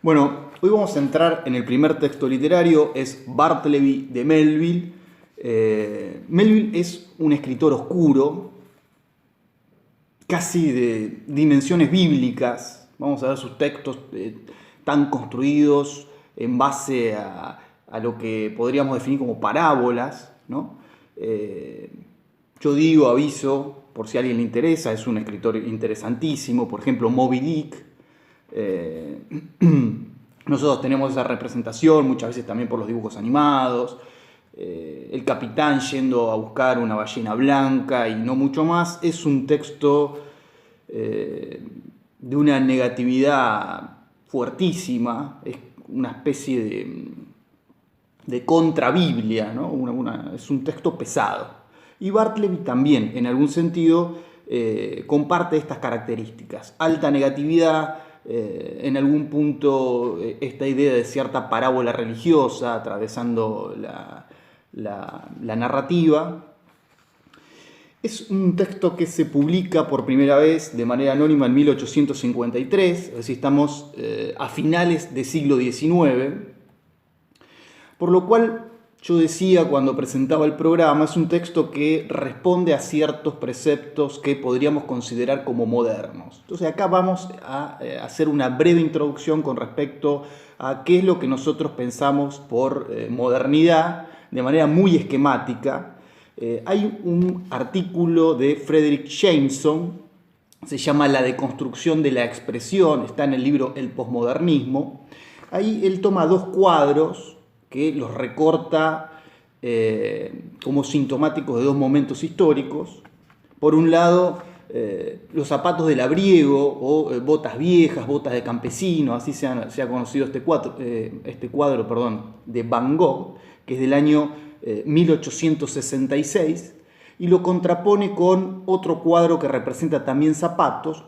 Bueno, hoy vamos a entrar en el primer texto literario, es Bartleby de Melville. Melville es un escritor oscuro, casi de dimensiones bíblicas. Vamos a ver sus textos tan construidos en base a lo que podríamos definir como parábolas, ¿no? Yo digo, aviso, por si a alguien le interesa, es un escritor interesantísimo. Por ejemplo, Moby Dick. Nosotros tenemos esa representación muchas veces también por los dibujos animados. El capitán yendo a buscar una ballena blanca y no mucho más. Es un texto de una negatividad fuertísima, es una especie de contrabiblia, ¿no? Es un texto pesado. Y Bartleby también, en algún sentido, comparte estas características. Alta negatividad, en algún punto esta idea de cierta parábola religiosa atravesando la narrativa. Es un texto que se publica por primera vez de manera anónima en 1853, es decir, estamos a finales del siglo XIX, por lo cual yo decía cuando presentaba el programa, es un texto que responde a ciertos preceptos que podríamos considerar como modernos. Entonces acá vamos a hacer una breve introducción con respecto a qué es lo que nosotros pensamos por modernidad, de manera muy esquemática. Hay un artículo de Frederick Jameson, se llama La deconstrucción de la expresión, está en el libro El posmodernismo. Ahí él toma dos cuadros que los recorta como sintomáticos de dos momentos históricos. Por un lado, los zapatos de labriego o botas viejas, botas de campesino, así se ha conocido este cuadro de Van Gogh, que es del año 1866, y lo contrapone con otro cuadro que representa también zapatos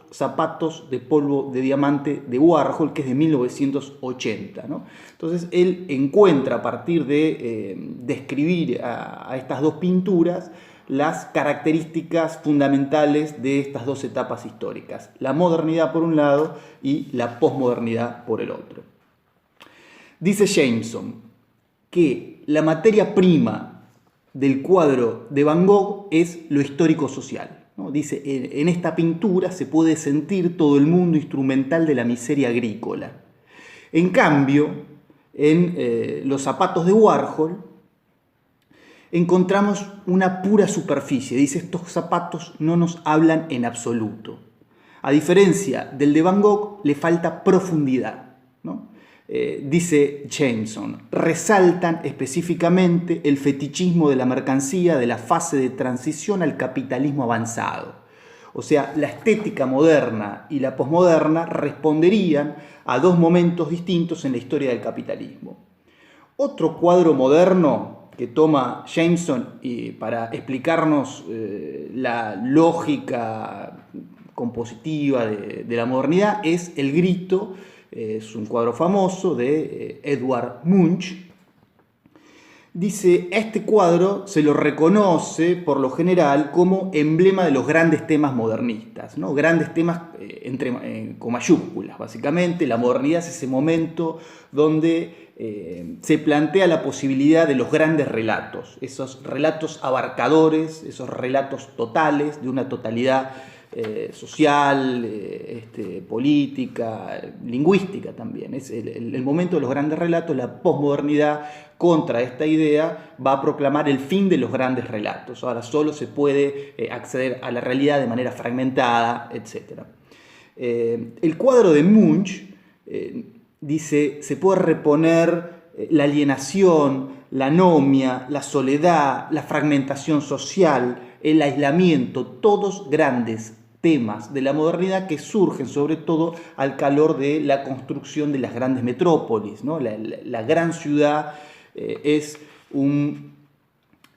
de polvo de diamante de Warhol, que es de 1980, ¿no? Entonces él encuentra a partir de describir a estas dos pinturas las características fundamentales de estas dos etapas históricas, la modernidad por un lado y la posmodernidad por el otro. Dice Jameson que la materia prima del cuadro de Van Gogh es lo histórico-social, ¿no? Dice, en esta pintura se puede sentir todo el mundo instrumental de la miseria agrícola. En cambio, en los zapatos de Warhol encontramos una pura superficie. Dice, estos zapatos no nos hablan en absoluto. A diferencia del de Van Gogh, le falta profundidad, ¿no? Dice Jameson, resaltan específicamente el fetichismo de la mercancía de la fase de transición al capitalismo avanzado. O sea, la estética moderna y la posmoderna responderían a dos momentos distintos en la historia del capitalismo. Otro cuadro moderno que toma Jameson para explicarnos la lógica compositiva de la modernidad es El Grito. Es un cuadro famoso de Edvard Munch. Dice, este cuadro se lo reconoce por lo general como emblema de los grandes temas modernistas, ¿no? Grandes temas con mayúsculas, básicamente. La modernidad es ese momento donde se plantea la posibilidad de los grandes relatos, esos relatos abarcadores, esos relatos totales, de una totalidad social, política, lingüística también. Es el momento de los grandes relatos. La posmodernidad, contra esta idea, va a proclamar el fin de los grandes relatos. Ahora solo se puede acceder a la realidad de manera fragmentada, etc. El cuadro de Munch dice, se puede reponer la alienación, la anomia, la soledad, la fragmentación social, el aislamiento, todos grandes temas de la modernidad que surgen sobre todo al calor de la construcción de las grandes metrópolis, ¿no? La gran ciudad es un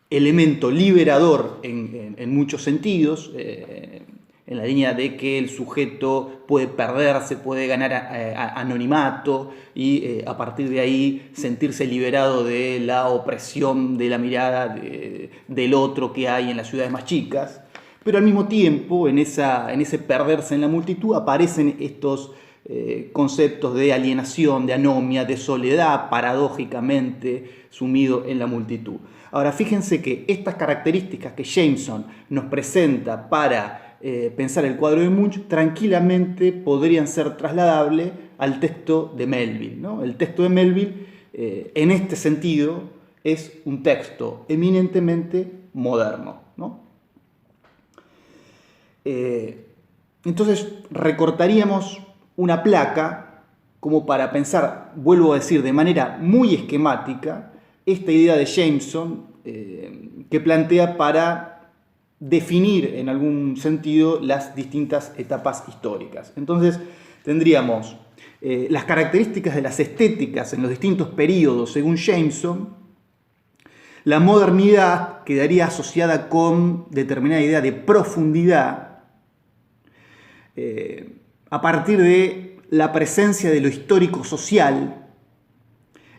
elemento liberador en muchos sentidos, en la línea de que el sujeto puede perderse, puede ganar anonimato y a partir de ahí sentirse liberado de la opresión de la mirada del otro que hay en las ciudades más chicas. Pero al mismo tiempo, en ese perderse en la multitud, aparecen estos conceptos de alienación, de anomia, de soledad, paradójicamente sumido en la multitud. Ahora, fíjense que estas características que Jameson nos presenta para pensar el cuadro de Munch tranquilamente podrían ser trasladables al texto de Melville, ¿no? El texto de Melville, en este sentido, es un texto eminentemente moderno, ¿no? Entonces recortaríamos una placa como para pensar, vuelvo a decir, de manera muy esquemática, esta idea de Jameson que plantea para definir en algún sentido las distintas etapas históricas. Entonces tendríamos las características de las estéticas en los distintos periodos según Jameson. La modernidad quedaría asociada con determinada idea de profundidad a partir de la presencia de lo histórico-social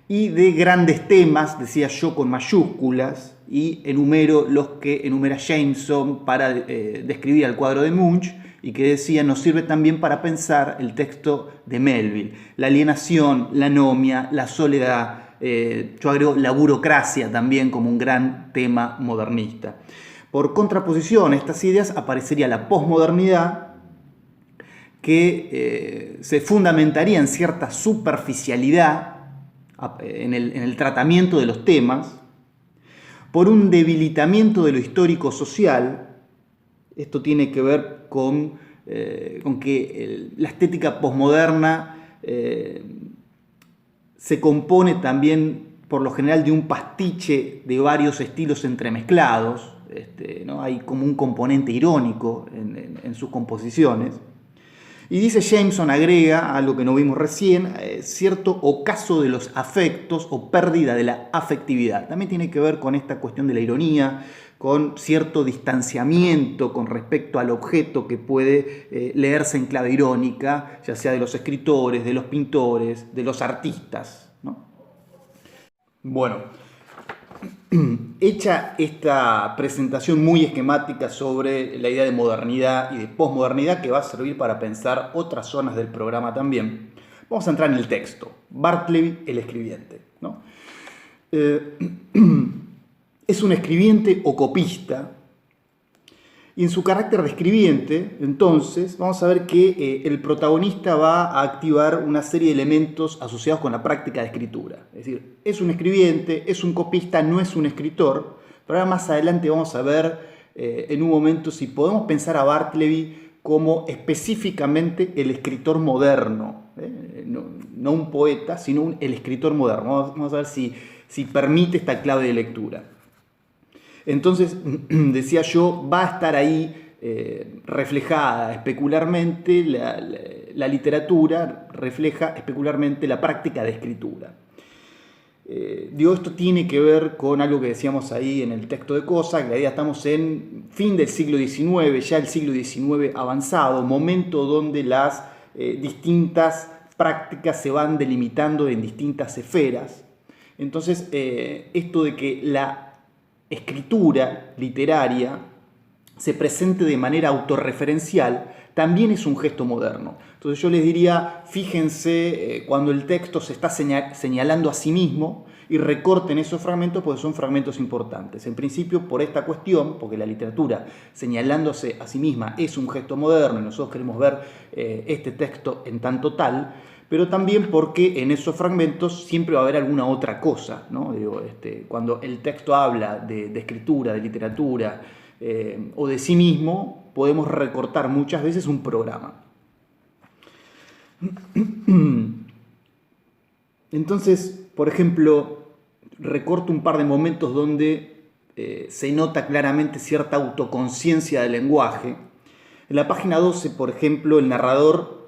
y de grandes temas, decía yo con mayúsculas, y enumero los que enumera Jameson para describir el cuadro de Munch, y que decía nos sirve también para pensar el texto de Melville. La alienación, la anomia, la soledad, yo agrego la burocracia también como un gran tema modernista. Por contraposición a estas ideas aparecería la posmodernidad, que se fundamentaría en cierta superficialidad en el tratamiento de los temas, por un debilitamiento de lo histórico-social. Esto tiene que ver con que la estética posmoderna se compone también por lo general de un pastiche de varios estilos entremezclados, ¿no? Hay como un componente irónico en sus composiciones. Y dice Jameson, agrega algo que no vimos recién, cierto ocaso de los afectos o pérdida de la afectividad. También tiene que ver con esta cuestión de la ironía, con cierto distanciamiento con respecto al objeto que puede leerse en clave irónica, ya sea de los escritores, de los pintores, de los artistas, ¿no? Bueno, hecha esta presentación muy esquemática sobre la idea de modernidad y de posmodernidad, que va a servir para pensar otras zonas del programa también, vamos a entrar en el texto. Bartleby, el escribiente, ¿no? Es un escribiente o copista, y en su carácter de escribiente, entonces, vamos a ver que el protagonista va a activar una serie de elementos asociados con la práctica de escritura. Es decir, es un escribiente, es un copista, no es un escritor, pero ahora más adelante vamos a ver en un momento si podemos pensar a Bartleby como específicamente el escritor moderno, no un poeta, sino el escritor moderno. Vamos a ver si permite esta clave de lectura. Entonces, decía yo, va a estar ahí reflejada especularmente la literatura, refleja especularmente la práctica de escritura. Esto tiene que ver con algo que decíamos ahí en el texto de Cosa, que la idea estamos en fin del siglo XIX, ya el siglo XIX avanzado, momento donde las distintas prácticas se van delimitando en distintas esferas. Entonces, esto de que la escritura literaria se presente de manera autorreferencial también es un gesto moderno. Entonces yo les diría, fíjense cuando el texto se está señalando a sí mismo y recorten esos fragmentos porque son fragmentos importantes. En principio por esta cuestión, porque la literatura señalándose a sí misma es un gesto moderno y nosotros queremos ver este texto en tanto tal, pero también porque en esos fragmentos siempre va a haber alguna otra cosa, ¿no? Cuando el texto habla de escritura, de literatura o de sí mismo, podemos recortar muchas veces un programa. Entonces, por ejemplo, recorto un par de momentos donde se nota claramente cierta autoconciencia del lenguaje. En la página 12, por ejemplo, el narrador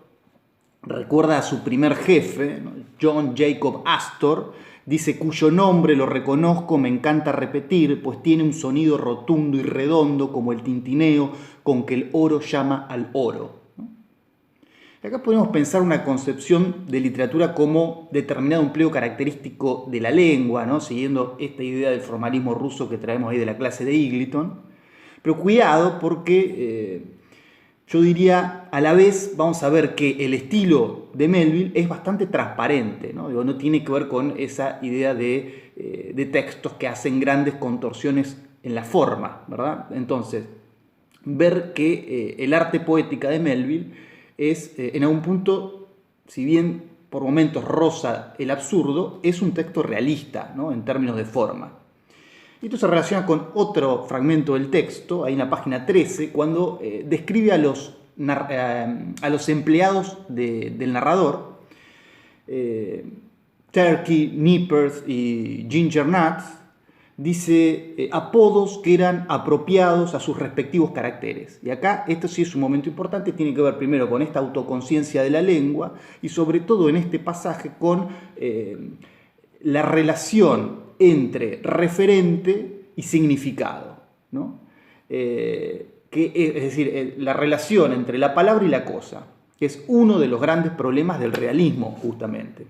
recuerda a su primer jefe, ¿no? John Jacob Astor, dice, cuyo nombre lo reconozco, me encanta repetir, pues tiene un sonido rotundo y redondo como el tintineo con que el oro llama al oro. ¿No? Acá podemos pensar una concepción de literatura como determinado empleo característico de la lengua, ¿no? Siguiendo esta idea del formalismo ruso que traemos ahí de la clase de Eagleton. Pero cuidado porque yo diría, a la vez vamos a ver que el estilo de Melville es bastante transparente, ¿no? Digo, no tiene que ver con esa idea de textos que hacen grandes contorsiones en la forma, ¿verdad? Entonces, ver que el arte poética de Melville es, en algún punto, si bien por momentos roza el absurdo, es un texto realista, ¿no? En términos de forma. Y esto se relaciona con otro fragmento del texto, ahí en la página 13, cuando describe a los empleados del narrador, Turkey, Nippers y Ginger Nuts, dice apodos que eran apropiados a sus respectivos caracteres. Y acá esto sí es un momento importante, tiene que ver primero con esta autoconciencia de la lengua y sobre todo en este pasaje con la relación entre referente y significado, ¿no? Es decir, la relación entre la palabra y la cosa, que es uno de los grandes problemas del realismo, justamente.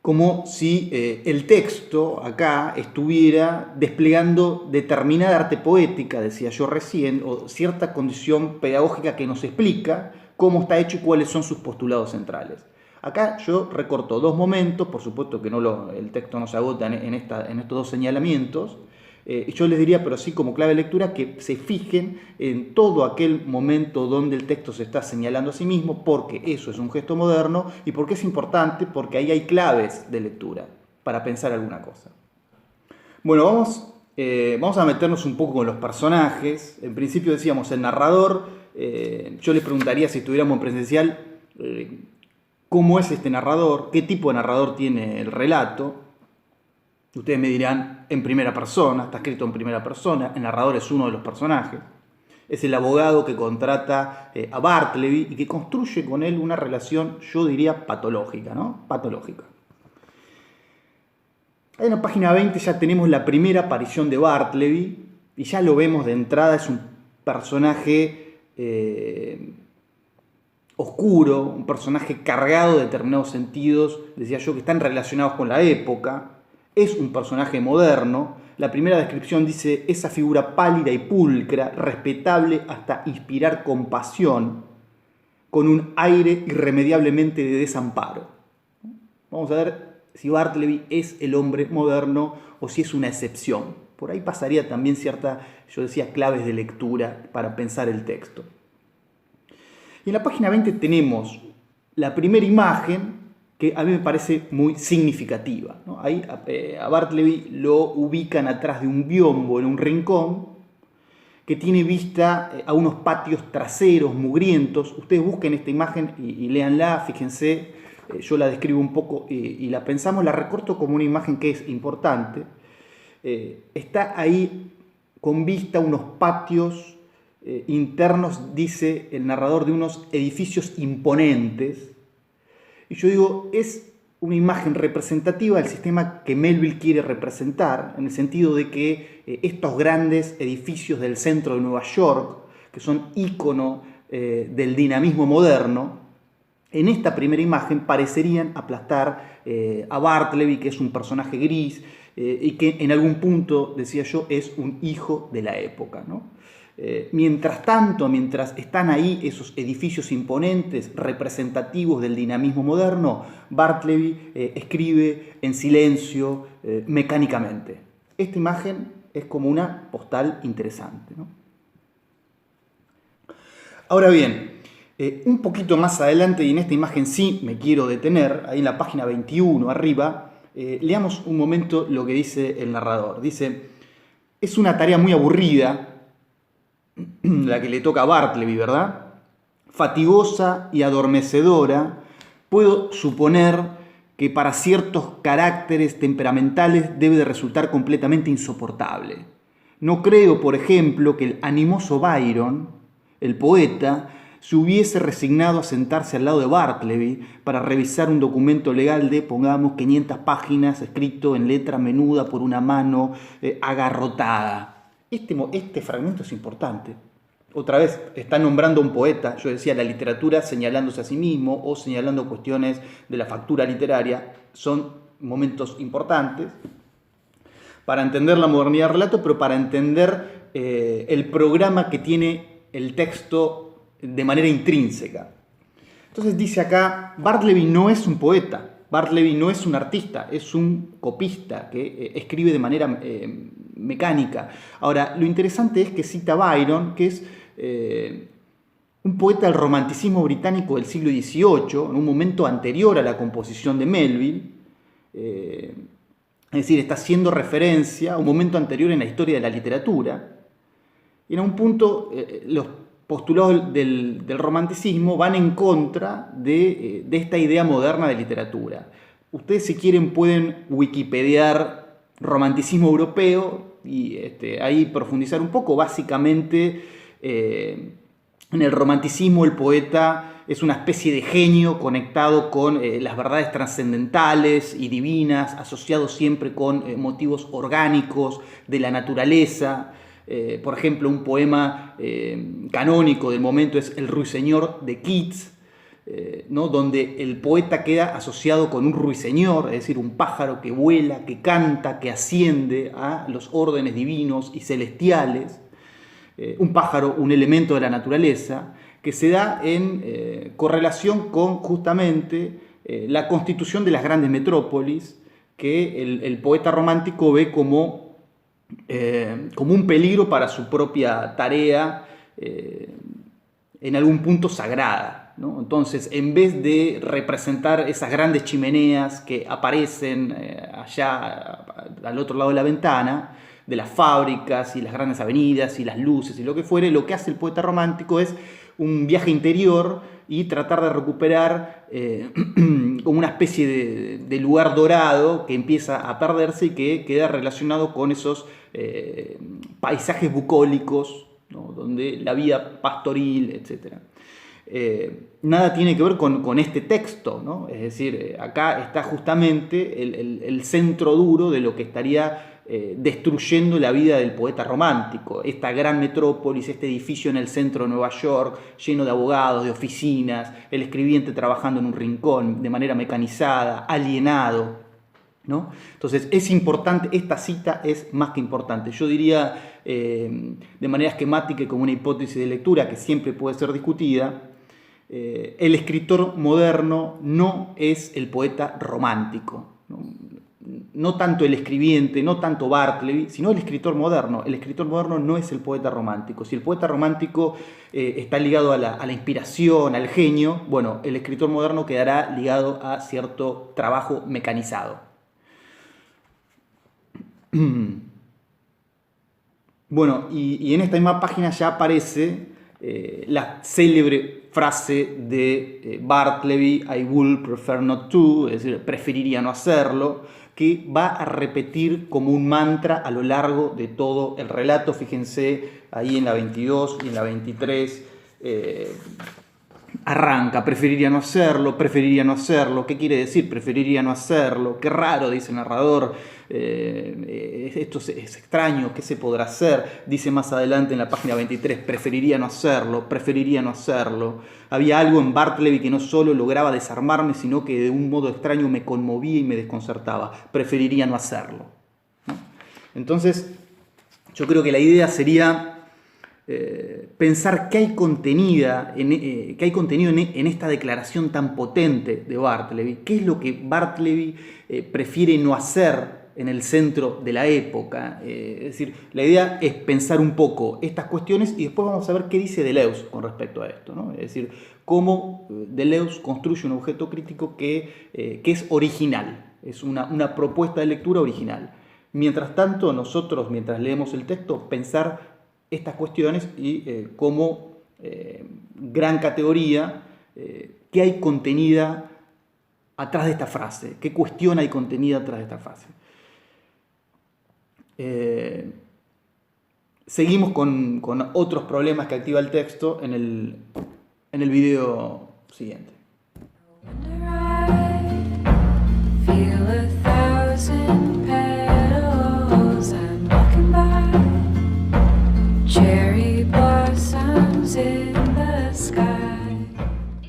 Como si el texto acá estuviera desplegando determinada arte poética, decía yo recién, o cierta condición pedagógica que nos explica cómo está hecho y cuáles son sus postulados centrales. Acá yo recorto dos momentos, por supuesto que el texto no se agota en estos dos señalamientos, y yo les diría, pero sí como clave de lectura, que se fijen en todo aquel momento donde el texto se está señalando a sí mismo, porque eso es un gesto moderno y porque es importante, porque ahí hay claves de lectura para pensar alguna cosa. Bueno, vamos a meternos un poco con los personajes. En principio decíamos el narrador. Yo les preguntaría, si estuviéramos en presencial, ¿cómo es este narrador? ¿Qué tipo de narrador tiene el relato? Ustedes me dirán, en primera persona, está escrito en primera persona, el narrador es uno de los personajes. Es el abogado que contrata a Bartleby y que construye con él una relación, yo diría, patológica, ¿no? Patológica. Ahí en la página 20 ya tenemos la primera aparición de Bartleby y ya lo vemos de entrada, es un personaje oscuro, un personaje cargado de determinados sentidos, decía yo, que están relacionados con la época. Es un personaje moderno. La primera descripción dice, esa figura pálida y pulcra, respetable hasta inspirar compasión, con un aire irremediablemente de desamparo. Vamos a ver si Bartleby es el hombre moderno o si es una excepción. Por ahí pasaría también yo decía, claves de lectura para pensar el texto. Y en la página 20 tenemos la primera imagen, que a mí me parece muy significativa, ¿no? Ahí a Bartleby lo ubican atrás de un biombo en un rincón que tiene vista a unos patios traseros mugrientos. Ustedes busquen esta imagen y léanla, fíjense, yo la describo un poco y la pensamos, la recorto como una imagen que es importante. Está ahí con vista a unos patios internos, dice el narrador, de unos edificios imponentes. Y yo digo, es una imagen representativa del sistema que Melville quiere representar, en el sentido de que estos grandes edificios del centro de Nueva York, que son ícono del dinamismo moderno, en esta primera imagen parecerían aplastar a Bartleby, que es un personaje gris y que en algún punto, decía yo, es un hijo de la época, ¿no? Mientras tanto, mientras están ahí esos edificios imponentes representativos del dinamismo moderno, Bartleby escribe en silencio, mecánicamente. Esta imagen es como una postal interesante, ¿no? Ahora bien, un poquito más adelante, y en esta imagen sí me quiero detener, ahí en la página 21 arriba, leamos un momento lo que dice el narrador. Dice, es una tarea muy aburrida, la que le toca a Bartleby, ¿verdad? Fatigosa y adormecedora, puedo suponer que para ciertos caracteres temperamentales debe de resultar completamente insoportable. No creo, por ejemplo, que el animoso Byron, el poeta, se hubiese resignado a sentarse al lado de Bartleby para revisar un documento legal de, pongamos, 500 páginas escrito en letra menuda por una mano agarrotada. Este fragmento es importante. Otra vez, está nombrando a un poeta. Yo decía, la literatura señalándose a sí mismo o señalando cuestiones de la factura literaria son momentos importantes para entender la modernidad del relato, pero para entender el programa que tiene el texto de manera intrínseca. Entonces dice acá, Bartleby no es un poeta, Bartleby no es un artista, es un copista que escribe de manera mecánica. Ahora, lo interesante es que cita a Byron, que es un poeta del romanticismo británico del siglo XVIII, en un momento anterior a la composición de Melville. Es decir, está haciendo referencia a un momento anterior en la historia de la literatura. Y en un punto, los postulados del romanticismo van en contra de esta idea moderna de literatura. Ustedes, si quieren, pueden wikipediar romanticismo europeo y ahí profundizar un poco. Básicamente, en el romanticismo el poeta es una especie de genio conectado con las verdades trascendentales y divinas, asociado siempre con motivos orgánicos de la naturaleza. Por ejemplo, un poema canónico del momento es El ruiseñor de Keats, ¿no? Donde el poeta queda asociado con un ruiseñor, es decir, un pájaro que vuela, que canta, que asciende a los órdenes divinos y celestiales. Un pájaro, un elemento de la naturaleza, que se da en correlación con justamente la constitución de las grandes metrópolis, que el poeta romántico ve como un peligro para su propia tarea, en algún punto sagrada, ¿no? Entonces, en vez de representar esas grandes chimeneas que aparecen allá al otro lado de la ventana, de las fábricas y las grandes avenidas y las luces y lo que fuere, lo que hace el poeta romántico es un viaje interior y tratar de recuperar como una especie de lugar dorado que empieza a perderse y que queda relacionado con esos paisajes bucólicos, ¿no? Donde la vida pastoril, etc. Nada tiene que ver con este texto, ¿no? Es decir, acá está justamente el centro duro de lo que estaría destruyendo la vida del poeta romántico. Esta gran metrópolis, este edificio en el centro de Nueva York, lleno de abogados, de oficinas, el escribiente trabajando en un rincón de manera mecanizada, alienado, ¿no? Entonces es importante, esta cita es más que importante. Yo diría de manera esquemática y como una hipótesis de lectura que siempre puede ser discutida, el escritor moderno no es el poeta romántico, ¿no? No tanto el escribiente, no tanto Bartleby, sino el escritor moderno. El escritor moderno no es el poeta romántico. Si el poeta romántico está ligado a la inspiración, al genio, bueno, el escritor moderno quedará ligado a cierto trabajo mecanizado. Bueno, y en esta misma página ya aparece la célebre frase de Bartleby, I would prefer not to, es decir, preferiría no hacerlo, que va a repetir como un mantra a lo largo de todo el relato. Fíjense, ahí en la 22 y en la 23 arranca, preferiría no hacerlo, preferiría no hacerlo. ¿Qué quiere decir preferiría no hacerlo? Qué raro, dice el narrador, esto es extraño, ¿qué se podrá hacer? Dice más adelante en la página 23, preferiría no hacerlo, preferiría no hacerlo. Había algo en Bartleby que no solo lograba desarmarme, sino que de un modo extraño me conmovía y me desconcertaba. Preferiría no hacerlo, ¿no? Entonces, yo creo que la idea sería pensar qué hay contenido en esta declaración tan potente de Bartleby. ¿Qué es lo que Bartleby prefiere no hacer en el centro de la época? Es decir, la idea es pensar un poco estas cuestiones y después vamos a ver qué dice Deleuze con respecto a esto, ¿no? Es decir, cómo Deleuze construye un objeto crítico que es original, es una propuesta de lectura original. Mientras tanto, nosotros, mientras leemos el texto, pensar estas cuestiones y como gran categoría, qué hay contenida atrás de esta frase, qué cuestión hay contenida atrás de esta frase. Seguimos con otros problemas que activa el texto en el video siguiente.